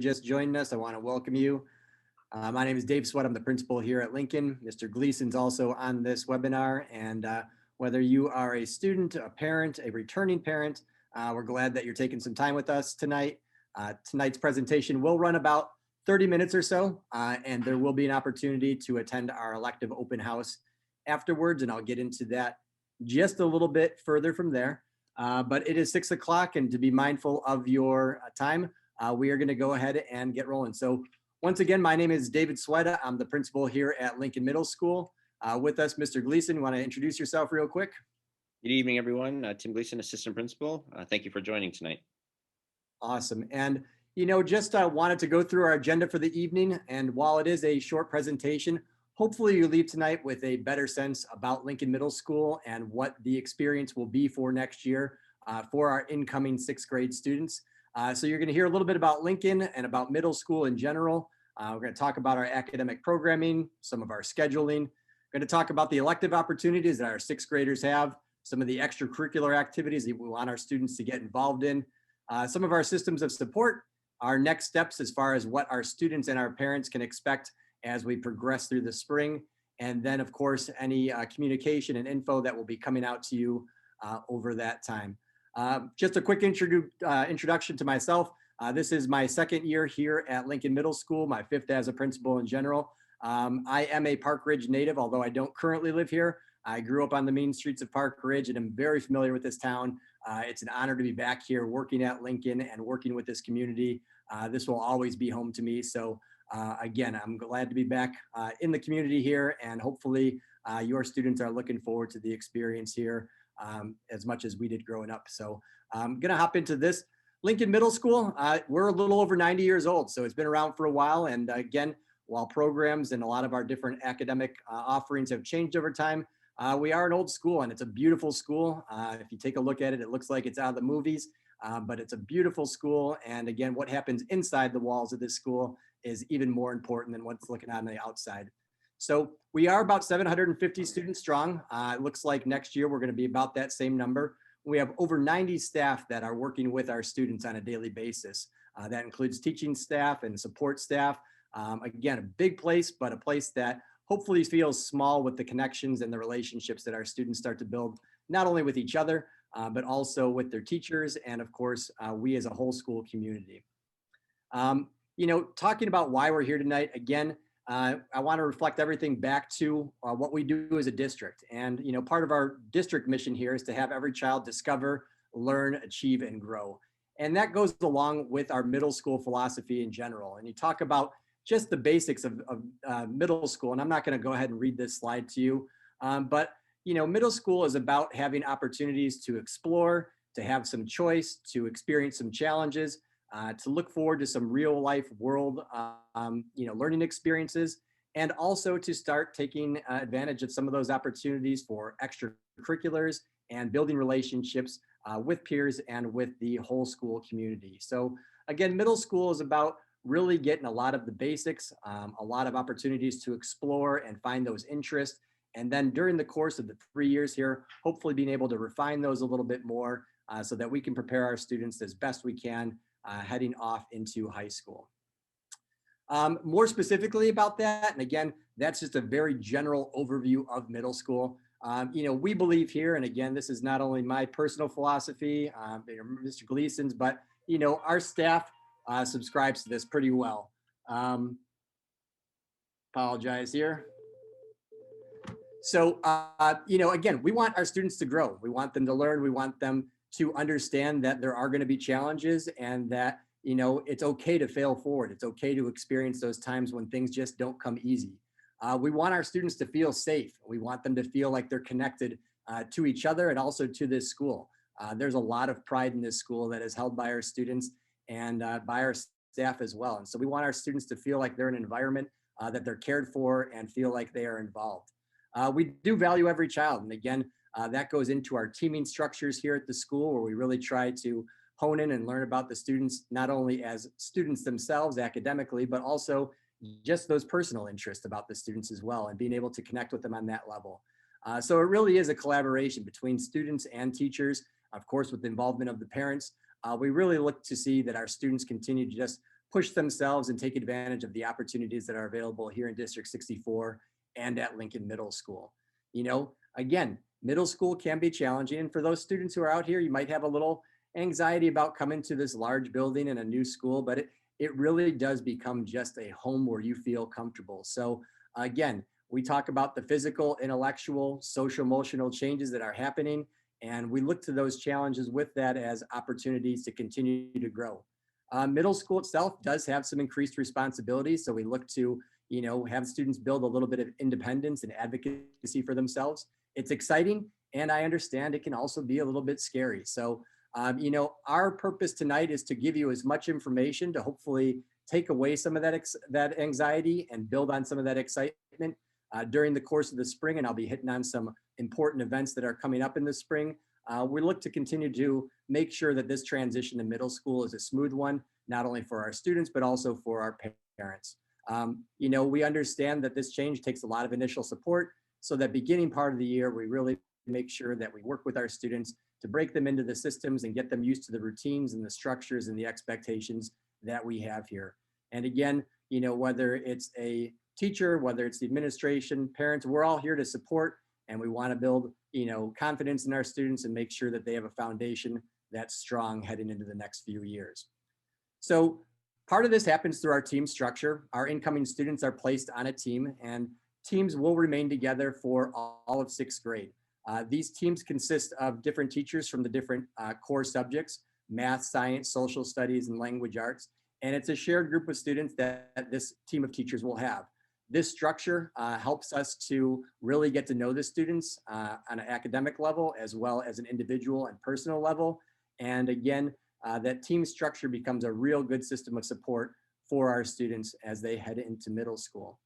just joined us, I want to welcome you. My name is Dave Sweat. I'm the principal here at Lincoln. Mr. Gleason's also on this webinar. And whether you are a student, a parent, a returning parent, we're glad that you're taking some time with us tonight. Tonight's presentation will run about 30 minutes or so, and there will be an opportunity to attend our elective open house afterwards, and I'll get into that just a little bit further from there. But it is 6 o'clock, and to be mindful of your time, we are going to go ahead and get rolling. So once again, my name is David Sweat. I'm the principal here at Lincoln Middle School. With us, Mr. Gleason, you want to introduce yourself real quick? Good evening, everyone. Tim Gleason, assistant principal. Thank you for joining tonight. Awesome. And, just wanted to go through our agenda for the evening. And while it is a short presentation, hopefully you leave tonight with a better sense about Lincoln Middle School and what the experience will be for next year for our incoming 6th grade students. So you're going to hear a little bit about Lincoln and about middle school in general. We're going to talk about our academic programming, some of our scheduling. We're going to talk about the elective opportunities that our 6th graders have, some of the extracurricular activities that we want our students to get involved in, some of our systems of support, our next steps as far as what our students and our parents can expect as we progress through the spring, and then of course any communication and info that will be coming out to you over that time. Just a quick introduction to myself. This is my 2nd year here at Lincoln Middle School, my 5th as a principal in general. I am a Park Ridge native, although I don't currently live here. I grew up on the main streets of Park Ridge and I'm very familiar with this town. It's an honor to be back here working at Lincoln and working with this community. This will always be home to me. So again, I'm glad to be back in the community here, and hopefully your students are looking forward to the experience here as much as we did growing up. So I'm gonna hop into this. Lincoln Middle School, we're a little over 90 years old, so it's been around for a while. And again, while programs and a lot of our different academic offerings have changed over time, we are an old school, and it's a beautiful school. If you take a look at it, it looks like it's out of the movies, but it's a beautiful school. And again, what happens inside the walls of this school is even more important than what's looking on the outside. So we are about 750 students strong. It looks like next year we're going to be about that same number. We have over 90 staff that are working with our students on a daily basis. That includes teaching staff and support staff. Again, a big place, but a place that hopefully feels small with the connections and the relationships that our students start to build, not only with each other, but also with their teachers and of course, we as a whole school community. Talking about why we're here tonight, again, I want to reflect everything back to what we do as a district. And, part of our district mission here is to have every child discover, learn, achieve, and grow. And that goes along with our middle school philosophy in general. And you talk about just the basics of middle school. And I'm not going to go ahead and read this slide to you, but middle school is about having opportunities to explore, to have some choice, to experience some challenges, to look forward to some real life world, learning experiences, and also to start taking advantage of some of those opportunities for extracurriculars and building relationships with peers and with the whole school community. So again, middle school is about really getting a lot of the basics, a lot of opportunities to explore and find those interests. And then during the course of the 3 years here, hopefully being able to refine those a little bit more so that we can prepare our students as best we can heading off into high school. More specifically about that, and again, that's just a very general overview of middle school. We believe here, and again, this is not only my personal philosophy, Mr. Gleason's, but our staff subscribes to this pretty well. Apologize here. So, again, we want our students to grow. We want them to learn. We want them to understand that there are going to be challenges and that, it's okay to fail forward. It's okay to experience those times when things just don't come easy. We want our students to feel safe. We want them to feel like they're connected to each other and also to this school. There's a lot of pride in this school that is held by our students and by our staff as well. And so we want our students to feel like they're in an environment that they're cared for and feel like they are involved. We do value every child. And again, that goes into our teaming structures here at the school, where we really try to hone in and learn about the students, not only as students themselves academically, but also just those personal interests about the students as well, and being able to connect with them on that level. So it really is a collaboration between students and teachers, of course, with the involvement of the parents. We really look to see that our students continue to just push themselves and take advantage of the opportunities that are available here in District 64 and at Lincoln Middle School. You know, again, middle school can be challenging. And for those students who are out here, you might have a little anxiety about coming to this large building in a new school, but it really does become just a home where you feel comfortable. So again, we talk about the physical, intellectual, social, emotional changes that are happening. And we look to those challenges with that as opportunities to continue to grow. Middle school itself does have some increased responsibilities. So we look to, you know, have students build a little bit of independence and advocacy for themselves. It's exciting. And I understand it can also be a little bit scary. So, you know, our purpose tonight is to give you as much information to hopefully take away some of that anxiety and build on some of that excitement during the course of the spring. And I'll be hitting on some important events that are coming up in the spring. We look to continue to make sure that this transition to middle school is a smooth one, not only for our students, but also for our parents. You know, we understand that this change takes a lot of initial support. So that beginning part of the year, we really make sure that we work with our students to break them into the systems and get them used to the routines and the structures and the expectations that we have here. And again, you know, whether it's a teacher, whether it's the administration, parents, we're all here to support, and we want to build, you know, confidence in our students and make sure that they have a foundation that's strong heading into the next few years. So part of this happens through our team structure. Our incoming students are placed on a team, and teams will remain together for all of sixth grade. These teams consist of different teachers from the different core subjects: math, science, social studies, and language arts. And it's a shared group of students that this team of teachers will have. This structure helps us to really get to know the students on an academic level, as well as an individual and personal level. And again, that team structure becomes a real good system of support for our students as they head into middle school.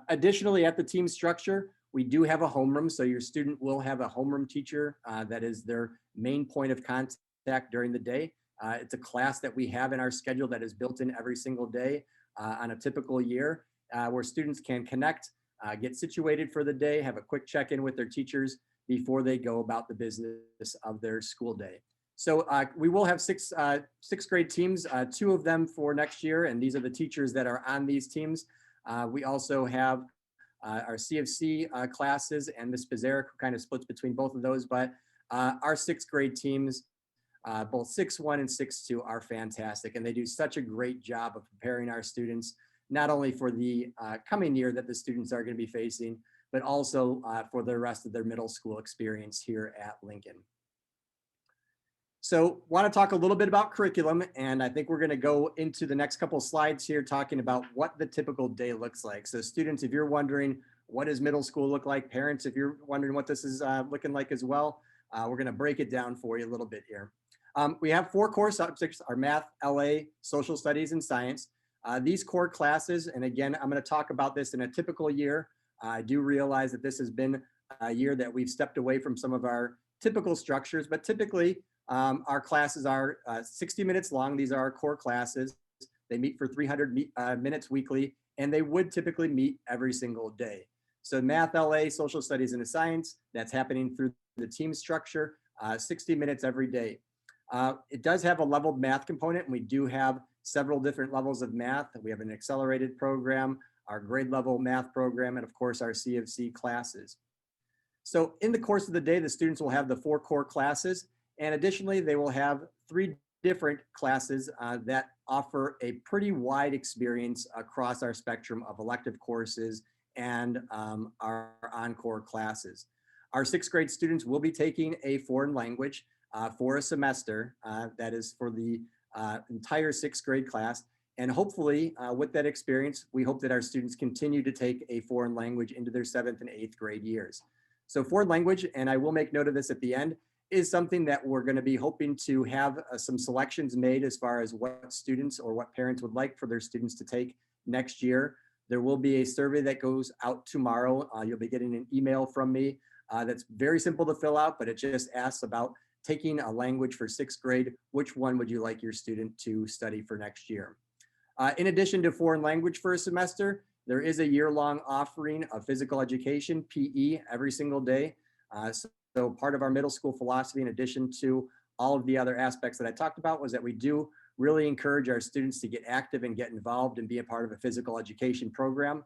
Additionally, at the team structure, we do have a homeroom. So your student will have a homeroom teacher that is their main point of contact during the day. It's a class that we have in our schedule that is built in every single day on a typical year, where students can connect, get situated for the day, have a quick check-in with their teachers before they go about the business of their school day. So we will have sixth grade teams, 2 of them for next year, and these are the teachers that are on these teams. We also have our CFC classes, and Ms. Pizarro kind of splits between both of those, but our sixth grade teams, both 6-1 and 6-2, are fantastic, and they do such a great job of preparing our students, not only for the coming year that the students are going to be facing, but also for the rest of their middle school experience here at Lincoln. So want to talk a little bit about curriculum, and I think we're going to go into the next couple of slides here talking about what the typical day looks like. So students, if you're wondering what does middle school look like, parents, if you're wondering what this is looking like as well, we're going to break it down for you a little bit here. We have 4 core subjects: our math, LA, social studies, and science. These core classes, and again, I'm going to talk about this in a typical year. I do realize that this has been a year that we've stepped away from some of our typical structures, but typically our classes are 60 minutes long. These are our core classes. They meet for 300 minutes weekly, and they would typically meet every single day. So math, LA, social studies, and science, that's happening through the team structure, 60 minutes every day. It does have a leveled math component, and we do have several different levels of math. We have an accelerated program, our grade level math program, and of course our CFC classes. So in the course of the day, the students will have the 4 core classes, and additionally, they will have 3 different classes that offer a pretty wide experience across our spectrum of elective courses and our encore classes. Our 6th grade students will be taking a foreign language for a semester. That is for the entire 6th grade class. And hopefully with that experience, we hope that our students continue to take a foreign language into their 7th and 8th grade years. So foreign language, and I will make note of this at the end, is something that we're going to be hoping to have some selections made as far as what students or what parents would like for their students to take next year. There will be a survey that goes out tomorrow. You'll be getting an email from me that's very simple to fill out, but it just asks about taking a language for 6th grade. Which one would you like your student to study for next year? In addition to foreign language for a semester, there is a year-long offering of physical education, PE, every single day. So part of our middle school philosophy, in addition to all of the other aspects that I talked about, was that we do really encourage our students to get active and get involved and be a part of a physical education program.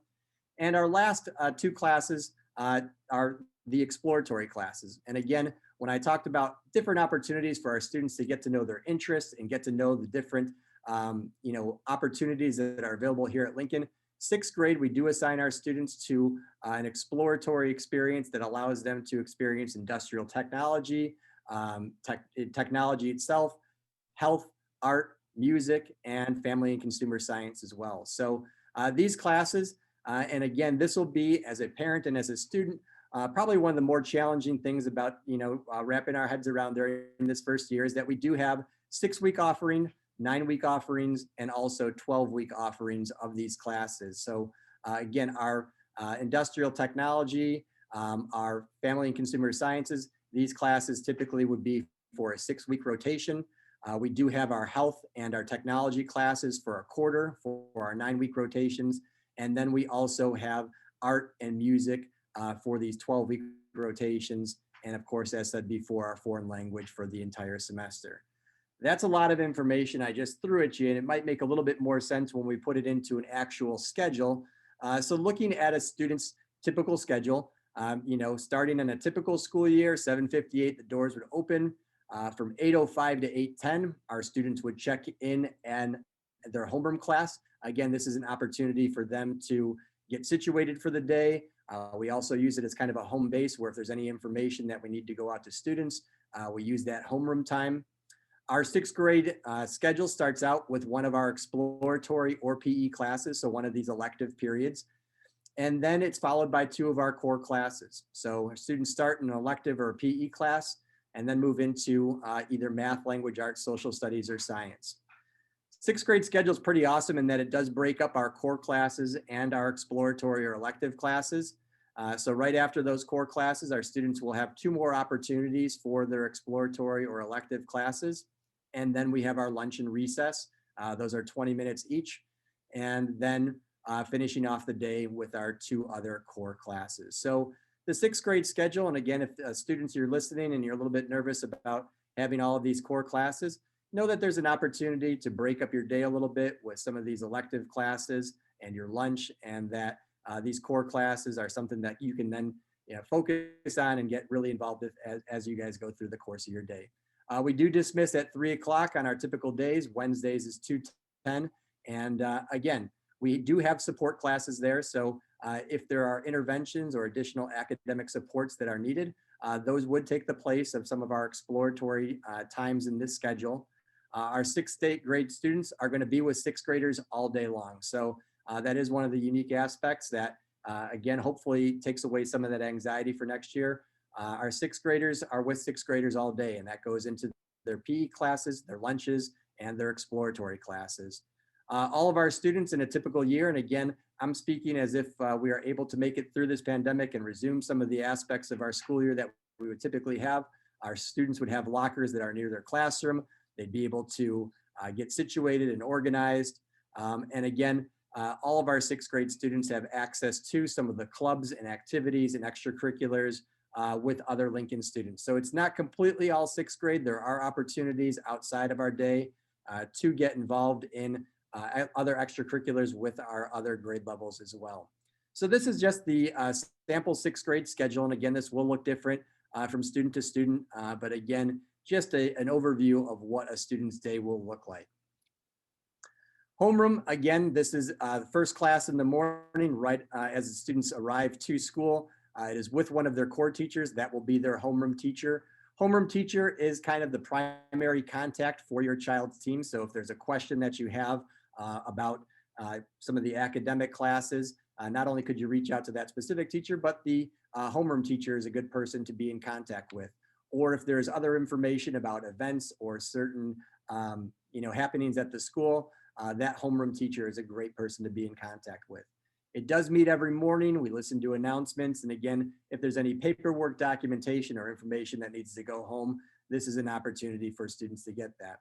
And our last two classes are the exploratory classes. And again, when I talked about different opportunities for our students to get to know their interests and get to know the different opportunities that are available here at Lincoln, sixth grade, we do assign our students to an exploratory experience that allows them to experience industrial technology, technology itself, health, art, music, and family and consumer science as well. So these classes, and again, this will be, as a parent and as a student, probably one of the more challenging things about wrapping our heads around during this first year is that we do have 6-week offering, 9-week offerings, and also 12-week offerings of these classes. So again, our industrial technology, our family and consumer sciences, these classes typically would be for a 6-week rotation. We do have our health and our technology classes for a quarter for our 9-week rotations. And then we also have art and music for these 12-week rotations. And of course, as said before, our foreign language for the entire semester. That's a lot of information I just threw at you, and it might make a little bit more sense when we put it into an actual schedule. So looking at a student's typical schedule, starting in a typical school year, 7:58, the doors would open. From 8:05 to 8:10, our students would check in and their homeroom class. Again, this is an opportunity for them to get situated for the day. We also use it as kind of a home base where if there's any information that we need to go out to students, we use that homeroom time. Our 6th grade schedule starts out with one of our exploratory or PE classes, so one of these elective periods. And then it's followed by 2 of our core classes. So students start in an elective or a PE class and then move into either math, language arts, social studies, or science. 6th grade schedule is pretty awesome in that it does break up our core classes and our exploratory or elective classes. So right after those core classes, our students will have 2 more opportunities for their exploratory or elective classes. And then we have our lunch and recess. Those are 20 minutes each. And then finishing off the day with our 2 other core classes. So the 6th grade schedule, and again, if students you're listening and you're a little bit nervous about having all of these core classes, know that there's an opportunity to break up your day a little bit with some of these elective classes and your lunch, and that these core classes are something that you can then focus on and get really involved with as you guys go through the course of your day. We do dismiss at 3 o'clock on our typical days. Wednesdays is 2:10. And again, we do have support classes there. So if there are interventions or additional academic supports that are needed, those would take the place of some of our exploratory times in this schedule. Our 6th grade students are going to be with 6th graders all day long. So that is one of the unique aspects that, again, hopefully takes away some of that anxiety for next year. Our 6th graders are with 6th graders all day, and that goes into their PE classes, their lunches, and their exploratory classes. All of our students in a typical year, and again, I'm speaking as if we are able to make it through this pandemic and resume some of the aspects of our school year that we would typically have. Our students would have lockers that are near their classroom. They'd be able to get situated and organized. And again, all of our 6th grade students have access to some of the clubs and activities and extracurriculars with other Lincoln students. So it's not completely all 6th grade. There are opportunities outside of our day to get involved in other extracurriculars with our other grade levels as well. So this is just the sample 6th grade schedule. And again, this will look different from student to student, but again, just an overview of what a student's day will look like. Homeroom, again, this is the first class in the morning, right as the students arrive to school. It is with one of their core teachers. That will be their homeroom teacher. Homeroom teacher is kind of the primary contact for your child's team. So if there's a question that you have about some of the academic classes, not only could you reach out to that specific teacher, but the homeroom teacher is a good person to be in contact with. Or if there's other information about events or certain happenings at the school, that homeroom teacher is a great person to be in contact with. It does meet every morning. We listen to announcements. And again, if there's any paperwork, documentation, or information that needs to go home, this is an opportunity for students to get that.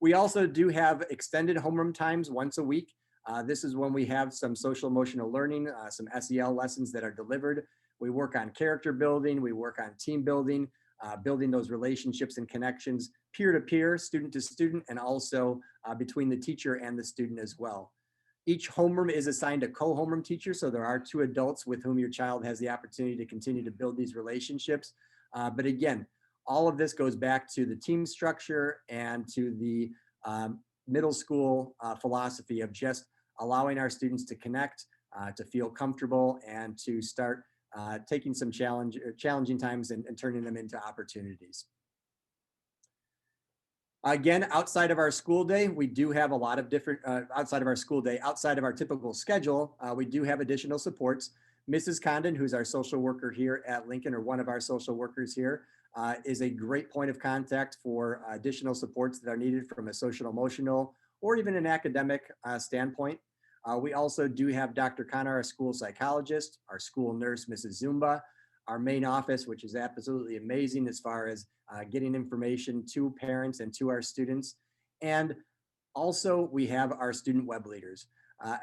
We also do have extended homeroom times once a week. This is when we have some social emotional learning, some SEL lessons that are delivered. We work on character building. We work on team building. building those relationships and connections peer to peer, student to student, and also between the teacher and the student as well. Each homeroom is assigned a co-homeroom teacher, so there are two adults with whom your child has the opportunity to continue to build these relationships. But again, all of this goes back to the team structure and to the middle school philosophy of just allowing our students to connect, to feel comfortable, and to start taking some challenging times and turning them into opportunities. Again, outside of our school day, we do have a lot of different, outside of our school day, outside of our typical schedule, we do have additional supports. Mrs. Condon, who's our social worker here at Lincoln, or one of our social workers here, is a great point of contact for additional supports that are needed from a social emotional or even an academic standpoint. We also do have Dr. Connor, our school psychologist, our school nurse, Mrs. Zumba, our main office, which is absolutely amazing as far as getting information to parents and to our students. And also, we have our student web leaders.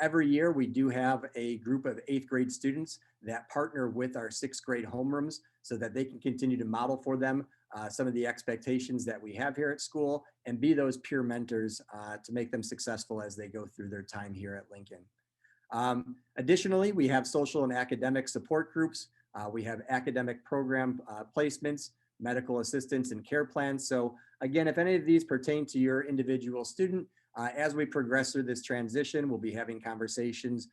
Every year, we do have a group of 8th grade students that partner with our 6th grade homerooms so that they can continue to model for them some of the expectations that we have here at school and be those peer mentors to make them successful as they go through their time here at Lincoln. Additionally, we have social and academic support groups. We have academic program placements, medical assistance, and care plans. So again, if any of these pertain to your individual student, as we progress through this transition, we'll be having conversations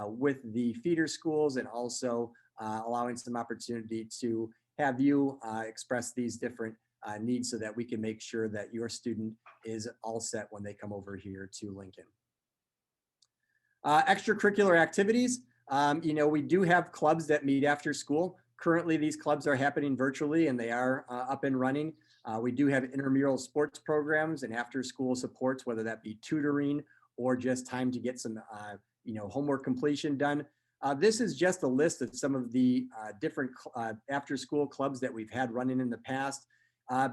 with the feeder schools and also allowing some opportunity to have you express these different needs so that we can make sure that your student is all set when they come over here to Lincoln. Extracurricular activities. We do have clubs that meet after school. Currently, these clubs are happening virtually and they are up and running. We do have intramural sports programs and after school supports, whether that be tutoring or just time to get some, homework completion done. This is just a list of some of the different after school clubs that we've had running in the past.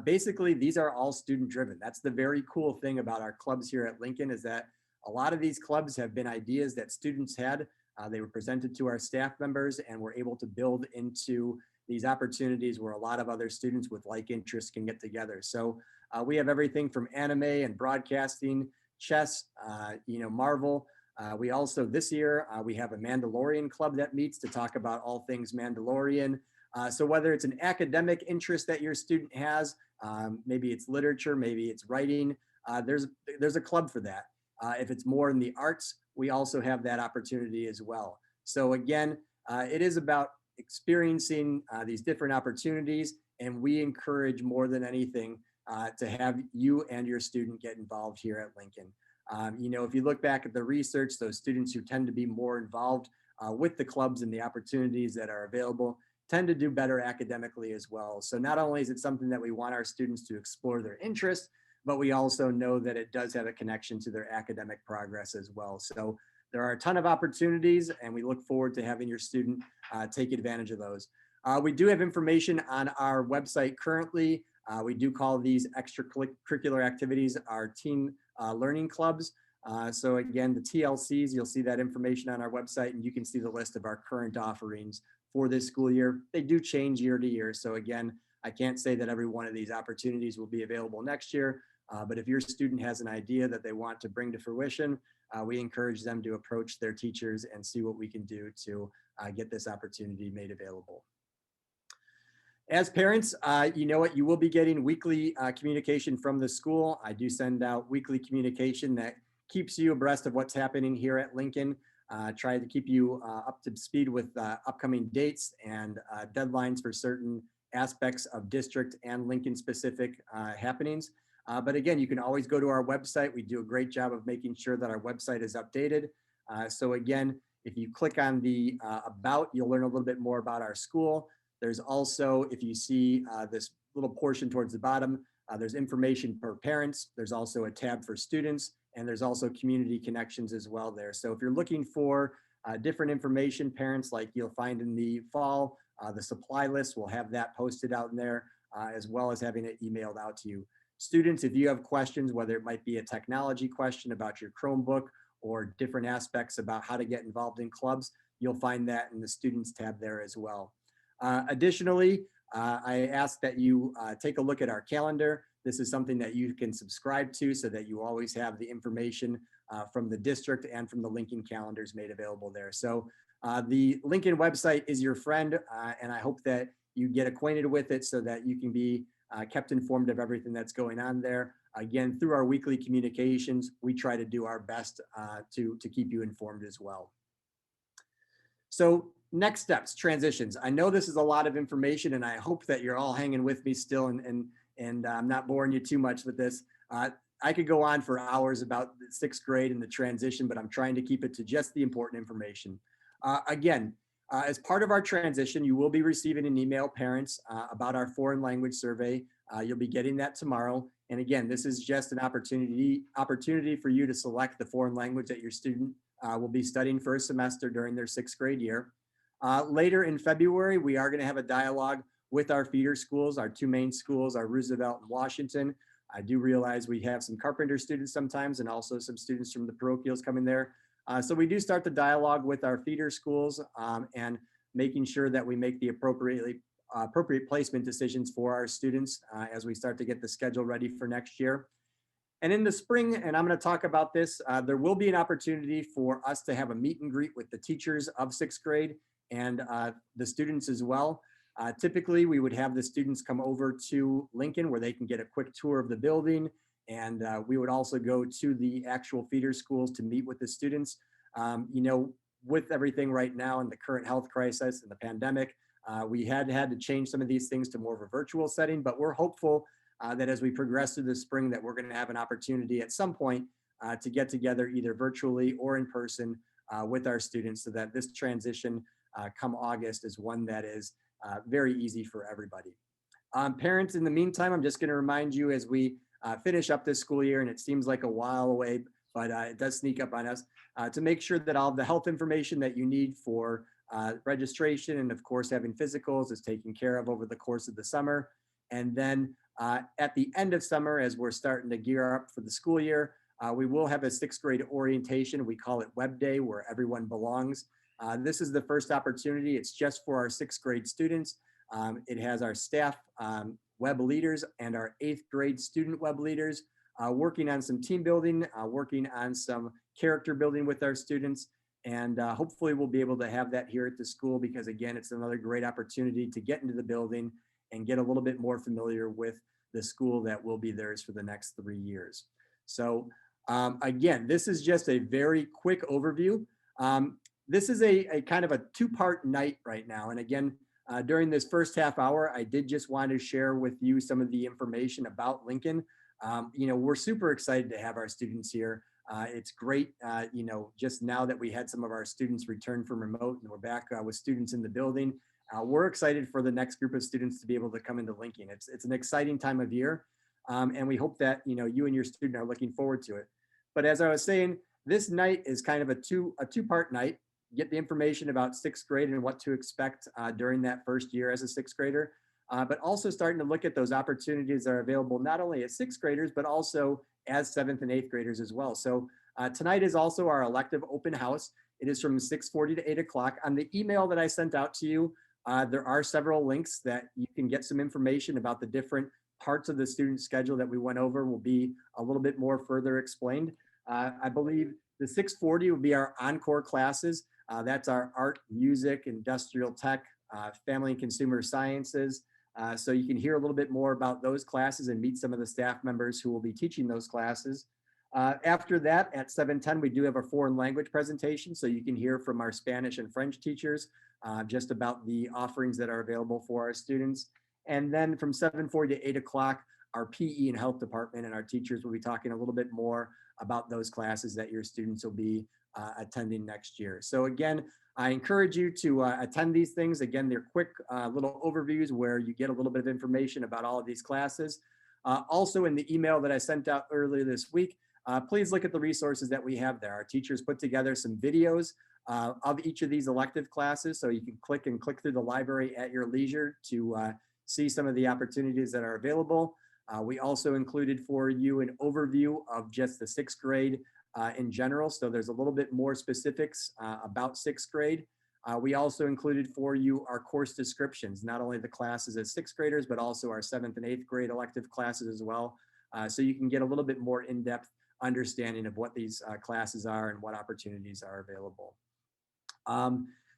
Basically, these are all student driven. That's the very cool thing about our clubs here at Lincoln is that a lot of these clubs have been ideas that students had. They were presented to our staff members and were able to build into these opportunities where a lot of other students with like interests can get together. So we have everything from anime and broadcasting, chess, Marvel. We also, this year, we have a Mandalorian Club that meets to talk about all things Mandalorian. So whether it's an academic interest that your student has, maybe it's literature, maybe it's writing, there's a club for that. If it's more in the arts, we also have that opportunity as well. So again, it is about experiencing these different opportunities, and we encourage more than anything to have you and your student get involved here at Lincoln. If you look back at the research, those students who tend to be more involved with the clubs and the opportunities that are available tend to do better academically as well. So not only is it something that we want our students to explore their interests, but we also know that it does have a connection to their academic progress as well. So there are a ton of opportunities and we look forward to having your student take advantage of those. We do have information on our website currently. We do call these extracurricular activities our teen learning clubs. So again, the TLCs, you'll see that information on our website and you can see the list of our current offerings for this school year. They do change year to year. So again, I can't say that every one of these opportunities will be available next year, but if your student has an idea that they want to bring to fruition, we encourage them to approach their teachers and see what we can do to get this opportunity made available. As parents, you know what, you will be getting weekly communication from the school. I do send out weekly communication that keeps you abreast of what's happening here at Lincoln. Try to keep you up to speed with upcoming dates and deadlines for certain aspects of district and Lincoln specific happenings. But again, you can always go to our website. We do a great job of making sure that our website is updated. So again, if you click on the about, you'll learn a little bit more about our school. There's also, if you see this little portion towards the bottom, there's information for parents. There's also a tab for students, and there's also community connections as well there. So if you're looking for different information, parents, like you'll find in the fall, the supply list, we'll have that posted out in there, as well as having it emailed out to you. Students, if you have questions, whether it might be a technology question about your Chromebook or different aspects about how to get involved in clubs, you'll find that in the students tab there as well. Additionally, I ask that you take a look at our calendar. This is something that you can subscribe to so that you always have the information from the district and from the Lincoln calendars made available there. So the Lincoln website is your friend, and I hope that you get acquainted with it so that you can be kept informed of everything that's going on there. Again, through our weekly communications, we try to do our best to keep you informed as well. So next steps, transitions. I know this is a lot of information, and I hope that you're all hanging with me still, and I'm not boring you too much with this. I could go on for hours about the sixth grade and the transition, but I'm trying to keep it to just the important information. Again, as part of our transition, you will be receiving an email, parents, about our foreign language survey. You'll be getting that tomorrow. And again, this is just an opportunity for you to select the foreign language that your student will be studying for a semester during their sixth grade year. Later in February, we are going to have a dialogue with our feeder schools, our two main schools, our Roosevelt and Washington. I do realize we have some Carpenter students sometimes and also some students from the parochials coming there. So we do start the dialogue with our feeder schools and making sure that we make the appropriate placement decisions for our students as we start to get the schedule ready for next year. And in the spring, and I'm going to talk about this, there will be an opportunity for us to have a meet and greet with the teachers of sixth grade and the students as well. Typically, we would have the students come over to Lincoln where they can get a quick tour of the building. And we would also go to the actual feeder schools to meet with the students. You know, with everything right now in the current health crisis and the pandemic, we had to change some of these things to more of a virtual setting, but we're hopeful that as we progress through the spring that we're going to have an opportunity at some point to get together either virtually or in person with our students so that this transition come August is one that is very easy for everybody. Parents, in the meantime, I'm just going to remind you as we finish up this school year, and it seems like a while away, but it does sneak up on us, to make sure that all the health information that you need for registration and of course having physicals is taken care of over the course of the summer. And then at the end of summer, as we're starting to gear up for the school year, we will have a sixth grade orientation. We call it Web Day, where everyone belongs. This is the first opportunity. It's just for our sixth grade students. It has our staff web leaders and our eighth grade student web leaders working on some team building, working on some character building with our students. And hopefully we'll be able to have that here at the school because again, it's another great opportunity to get into the building and get a little bit more familiar with the school that will be theirs for the next 3 years. So again, this is just a very quick overview. This is a kind of a two-part night right now. And again, during this first half hour, I did just want to share with you some of the information about Lincoln. You know, we're super excited to have our students here. It's great, you know, just now that we had some of our students return from remote and we're back with students in the building. We're excited for the next group of students to be able to come into Lincoln. It's an exciting time of year. And we hope that, you know, you and your student are looking forward to it. But as I was saying, this night is kind of a two-part night. Get the information about sixth grade and what to expect during that first year as a sixth grader, but also starting to look at those opportunities that are available not only as sixth graders, but also as seventh and eighth graders as well. So tonight is also our elective open house. It is from 6:40 to 8 o'clock. On the email that I sent out to you, there are several links that you can get some information about the different parts of the student schedule that we went over will be a little bit more further explained. I believe the 6:40 will be our encore classes. That's our art, music, industrial tech, family and consumer sciences. So you can hear a little bit more about those classes and meet some of the staff members who will be teaching those classes. After that, at 7:10, we do have a foreign language presentation. So you can hear from our Spanish and French teachers just about the offerings that are available for our students. And then from 7:40 to 8 o'clock, our PE and health department and our teachers will be talking a little bit more about those classes that your students will be attending next year. So again, I encourage you to attend these things. Again, they're quick little overviews where you get a little bit of information about all of these classes. Also in the email that I sent out earlier this week, please look at the resources that we have there. Our teachers put together some videos of each of these elective classes. So you can click through the library at your leisure to see some of the opportunities that are available. We also included for you an overview of just the sixth grade in general. So there's a little bit more specifics about sixth grade. We also included for you our course descriptions, not only the classes as sixth graders, but also our seventh and eighth grade elective classes as well. So you can get a little bit more in-depth understanding of what these classes are and what opportunities are available.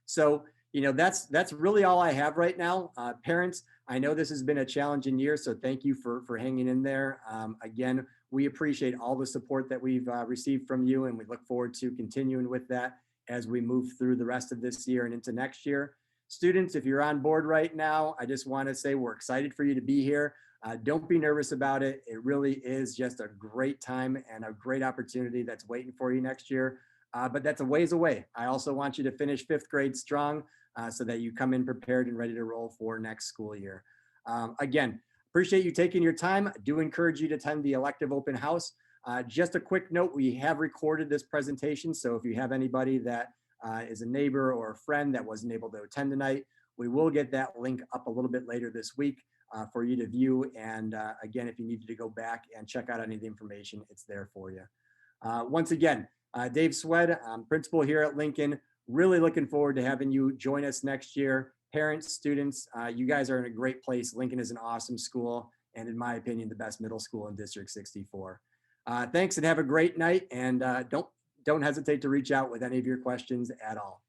So, that's really all I have right now. Parents, I know this has been a challenging year, so thank you for hanging in there. Again, we appreciate all the support that we've received from you, and we look forward to continuing with that as we move through the rest of this year and into next year. Students, if you're on board right now, I just want to say we're excited for you to be here. Don't be nervous about it. It really is just a great time and a great opportunity that's waiting for you next year. But that's a ways away. I also want you to finish fifth grade strong so that you come in prepared and ready to roll for next school year. Again, appreciate you taking your time. I do encourage you to attend the elective open house. Just a quick note, we have recorded this presentation. So if you have anybody that is a neighbor or a friend that wasn't able to attend tonight, we will get that link up a little bit later this week for you to view. And again, if you needed to go back and check out any of the information, it's there for you. Once again, Dave Swed, principal here at Lincoln. Really looking forward to having you join us next year. Parents, students, you guys are in a great place. Lincoln is an awesome school, and in my opinion, the best middle school in District 64. Thanks and have a great night. And don't hesitate to reach out with any of your questions at all.